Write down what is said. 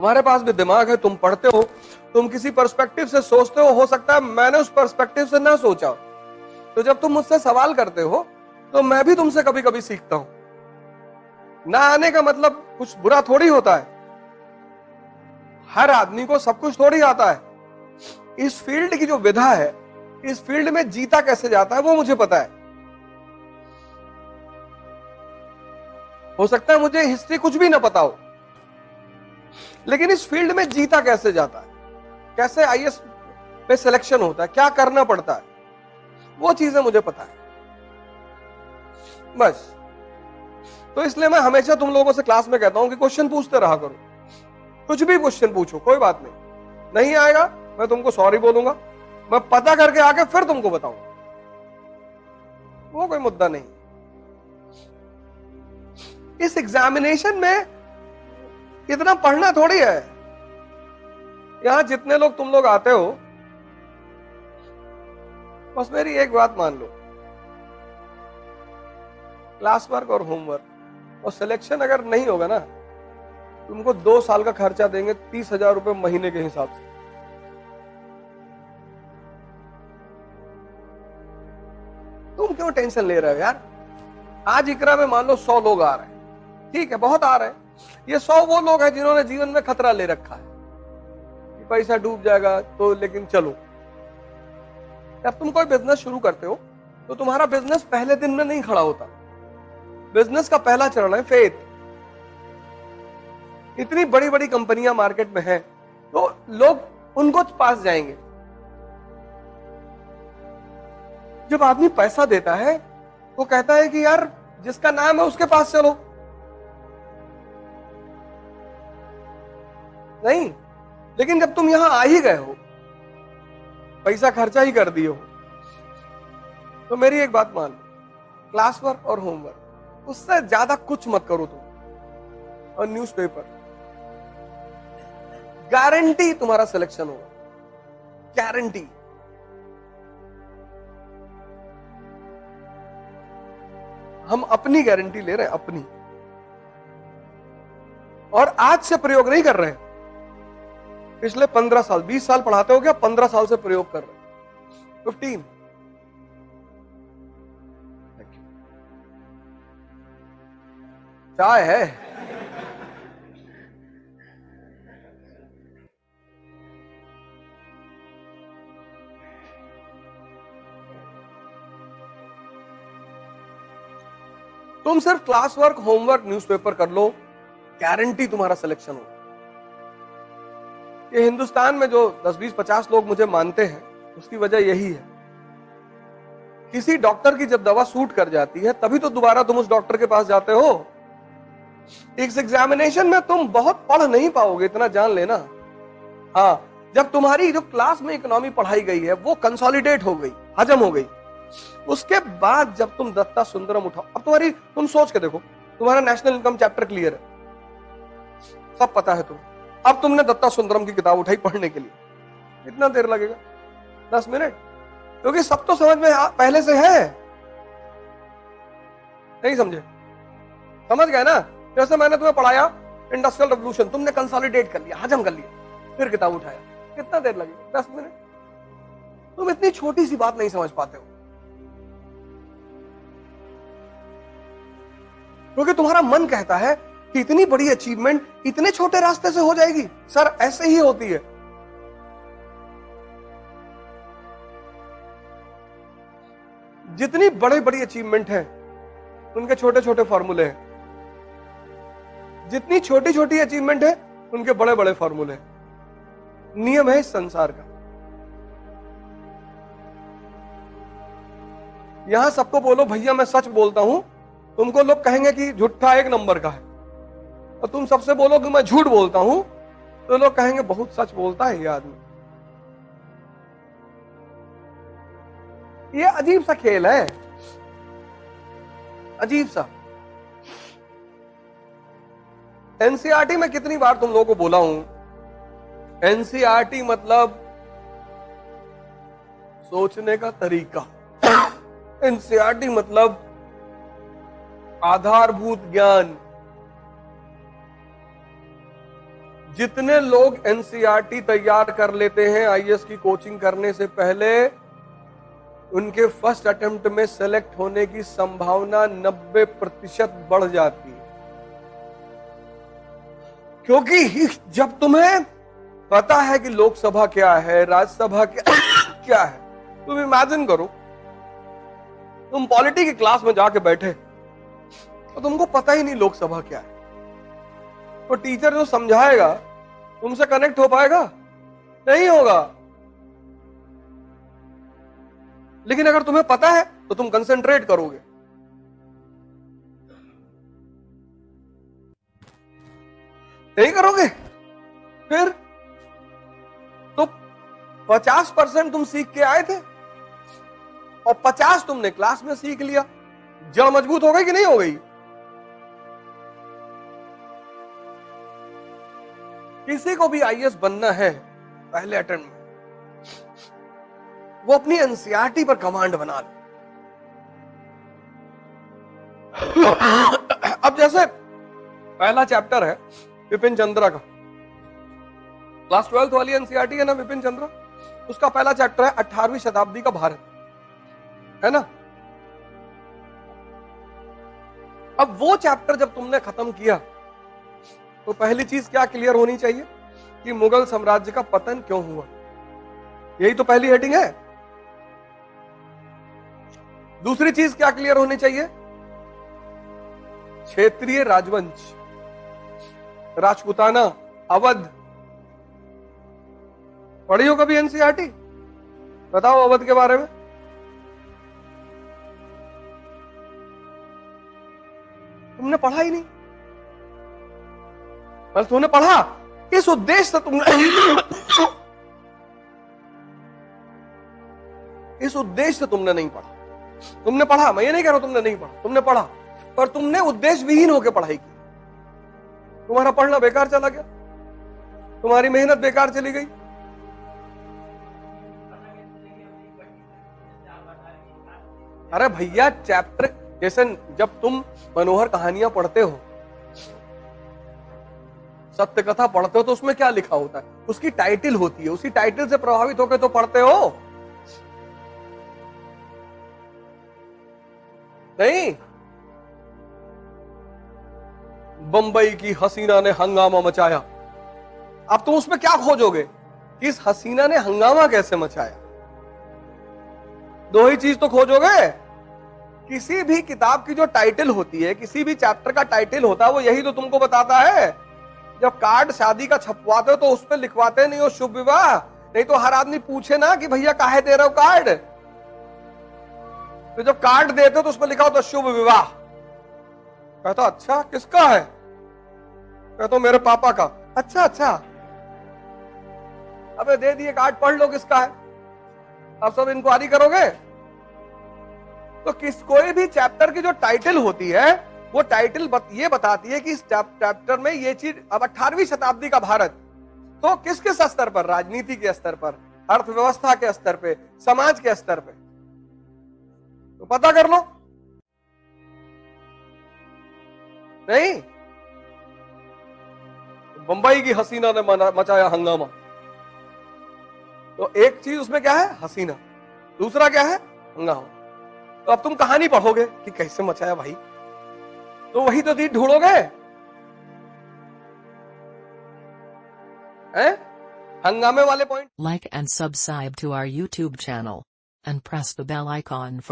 तुम्हारे पास भी दिमाग है, तुम पढ़ते हो, तुम किसी पर्सपेक्टिव से सोचते हो सकता है मैंने उस पर्सपेक्टिव से ना सोचा। तो जब तुम मुझसे सवाल करते हो तो मैं भी तुमसे कभी कभी सीखता हूं। ना आने का मतलब कुछ बुरा थोड़ी होता है, हर आदमी को सब कुछ थोड़ी आता है। इस फील्ड की जो विधा है, इस फील्ड में जीता कैसे जाता है वो मुझे पता है। हो सकता है मुझे हिस्ट्री कुछ भी ना पता हो, लेकिन इस फील्ड में जीता कैसे जाता है, कैसे आईएएस पे सिलेक्शन होता है, क्या करना पड़ता है, वो चीजें मुझे पता है बस। तो इसलिए मैं हमेशा तुम लोगों से क्लास में कहता हूं कि क्वेश्चन पूछते रहा करो, कुछ भी क्वेश्चन पूछो, कोई बात नहीं आएगा मैं तुमको सॉरी बोलूंगा, मैं पता करके आके फिर तुमको बताऊंगा, वो कोई मुद्दा नहीं। इस एग्जामिनेशन में इतना पढ़ना थोड़ी है। यहां जितने लोग तुम लोग आते हो, बस मेरी एक बात मान लो, क्लास वर्क और होमवर्क और सिलेक्शन अगर नहीं होगा ना, तुमको 2 साल का खर्चा देंगे 30,000 रुपए महीने के हिसाब से। तुम क्यों टेंशन ले रहे हो यार? आज इकरा में मान लो 100 लोग आ रहे हैं, ठीक है, बहुत आ रहे हैं। ये 100 वो लोग हैं जिन्होंने जीवन में खतरा ले रखा है कि पैसा डूब जाएगा तो, लेकिन चलो, जब तुम कोई बिजनेस शुरू करते हो तो तुम्हारा बिजनेस पहले दिन में नहीं खड़ा होता। बिजनेस का पहला चरण है फेथ। इतनी बड़ी बड़ी कंपनियां मार्केट में हैं, तो लोग उनको पास जाएंगे। जब आदमी पैसा देता है वो कहता है कि यार जिसका नाम है उसके पास चलो। नहीं, लेकिन जब तुम यहां आ ही गए हो, पैसा खर्चा ही कर दिए हो, तो मेरी एक बात मान लो, क्लास वर्क और होमवर्क उससे ज्यादा कुछ मत करो तुम। और न्यूज़पेपर, गारंटी तुम्हारा सिलेक्शन होगा, गारंटी। हम अपनी गारंटी ले रहे हैं, अपनी, और आज से प्रयोग नहीं कर रहे हैं। पिछले 15 साल 20 साल पढ़ाते हो क्या? 15 साल से प्रयोग कर रहे हैं, 15। चाय है? तुम सिर्फ क्लास वर्क, होमवर्क, न्यूज़पेपर कर लो, गारंटी तुम्हारा सिलेक्शन हो। ये हिंदुस्तान में जो 10, 20, 50 लोग मुझे मानते हैं, उसकी वजह यही है। किसी डॉक्टर की जब दवा सूट कर जाती है तभी तो दोबारा तुम उस डॉक्टर के पास जाते हो। इस एग्जामिनेशन में तुम बहुत पढ़ नहीं पाओगे, इतना जान लेना। हाँ, जब तुम्हारी जो क्लास में इकोनॉमी पढ़ाई गई है वो कंसोलिडेट हो गई, हजम हो गई, उसके बाद जब तुम दत्ता सुंदरम उठाओ, अब तुम सोच के देखो, तुम्हारा नेशनल इनकम चैप्टर क्लियर है, सब पता है तुम्हें। अब तुमने दत्ता सुंदरम की किताब उठाई पढ़ने के लिए, कितना देर लगेगा? 10 मिनट, क्योंकि सब तो समझ में पहले से है। नहीं समझे? समझ गए ना? जैसे मैंने तुम्हें पढ़ाया इंडस्ट्रियल रेवोल्यूशन, तुमने कंसोलिडेट कर लिया, हजम कर लिया, फिर किताब उठाया, कितना देर लगेगा? 10 मिनट। तुम इतनी छोटी सी बात नहीं समझ पाते हो, क्योंकि तुम्हारा मन कहता है कि इतनी बड़ी अचीवमेंट इतने छोटे रास्ते से हो जाएगी। सर, ऐसे ही होती है। जितनी बड़ी बड़ी अचीवमेंट है उनके छोटे छोटे फॉर्मूले हैं, जितनी छोटी छोटी अचीवमेंट है उनके बड़े बड़े फॉर्मूले हैं। नियम है इस संसार का। यहां सबको बोलो भैया मैं सच बोलता हूं, तुमको लोग कहेंगे कि झूठा 1 नंबर का है, और तुम सबसे बोलो कि मैं झूठ बोलता हूं, तो लोग कहेंगे बहुत सच बोलता है ये आदमी। ये अजीब सा खेल है, अजीब सा। एनसीईआरटी में कितनी बार तुम लोगों को बोला हूं, एनसीईआरटी मतलब सोचने का तरीका, एनसीईआरटी मतलब आधारभूत ज्ञान। जितने लोग एनसीईआरटी तैयार कर लेते हैं आईएएस की कोचिंग करने से पहले, उनके फर्स्ट अटेम्प्ट में सेलेक्ट होने की संभावना 90% बढ़ जाती है। क्योंकि जब तुम्हें पता है कि लोकसभा क्या है, राज्यसभा क्या है, तुम इमेजिन करो तुम पॉलिटी की क्लास में जाके बैठे तो तुमको पता ही नहीं लोकसभा क्या है, तो टीचर जो समझाएगा तुमसे कनेक्ट हो पाएगा? नहीं होगा। लेकिन अगर तुम्हें पता है तो तुम कंसंट्रेट करोगे। नहीं करोगे? फिर तो 50% तुम सीख के आए थे और 50 तुमने क्लास में सीख लिया। जड़ मजबूत हो गई कि नहीं हो गई? किसी को भी आईएएस बनना है पहले अटेम्प्ट में, वो अपनी एनसीईआरटी पर कमांड बना ले। अब जैसे पहला चैप्टर है विपिन चंद्रा का, क्लास 12th वाली एनसीईआरटी है ना विपिन चंद्रा, उसका पहला चैप्टर है 18वीं शताब्दी का भारत, है ना। अब वो चैप्टर जब तुमने खत्म किया तो पहली चीज क्या क्लियर होनी चाहिए कि मुगल साम्राज्य का पतन क्यों हुआ। यही तो पहली हेडिंग है। दूसरी चीज क्या क्लियर होनी चाहिए? क्षेत्रीय राजवंश, राजपूताना, अवध। पढ़ी हो कभी एनसीईआरटी? बताओ अवध के बारे में। तुमने पढ़ा ही नहीं। बस तुमने पढ़ा इस उद्देश्य से तुमने इस उद्देश्य से तुमने नहीं पढ़ा। तुमने पढ़ा, मैं ये नहीं कह रहा तुमने नहीं पढ़ा, तुमने पढ़ा, पर तुमने उद्देश्य विहीन होकर पढ़ाई की। तुम्हारा पढ़ना बेकार चला गया, तुम्हारी मेहनत बेकार चली गई। अरे भैया चैप्टर, जैसे जब तुम मनोहर कहानियां पढ़ते हो, सत्य कथा पढ़ते हो, तो उसमें क्या लिखा होता है? उसकी टाइटल होती है, उसी टाइटल से प्रभावित होकर तो पढ़ते हो। नहीं, बंबई की हसीना ने हंगामा मचाया, अब तुम उसमें क्या खोजोगे कि इस हसीना ने हंगामा कैसे मचाया? दो ही चीज तो खोजोगे। किसी भी किताब की जो टाइटल होती है, किसी भी चैप्टर का टाइटल होता है, वो यही तो तुमको बताता है। जब कार्ड शादी का छपवाते हो तो उस पर लिखवाते नहीं हो शुभ विवाह, नहीं तो हर आदमी पूछे ना कि भैया काहे दे रहे हो कार्ड। तो जब कार्ड देते हो तो उस पर लिखा होता शुभ विवाह। कहता अच्छा किसका है? कहता मेरे पापा का। अच्छा अच्छा, अबे दे दिए कार्ड, पढ़ लो किसका है। अब सब इंक्वायरी करोगे। तो कोई भी चैप्टर की जो टाइटल होती है, वो टाइटल ये बताती है कि इस चैप्टर में ये चीज, अब 18वीं शताब्दी का भारत, तो किस किस स्तर पर? राजनीति के स्तर पर, अर्थव्यवस्था के स्तर पे, समाज के स्तर पे, तो पता कर लो। नहीं, बंबई की हसीना ने मचाया हंगामा, तो एक चीज उसमें क्या है? हसीना। दूसरा क्या है? हंगामा। तो अब तुम कहानी पढ़ोगे कि कैसे मचाया भाई, तो वही तो चीज ढूंढोगे, हैं? हंगामे वाले point. Like and subscribe to our YouTube channel and press the bell icon for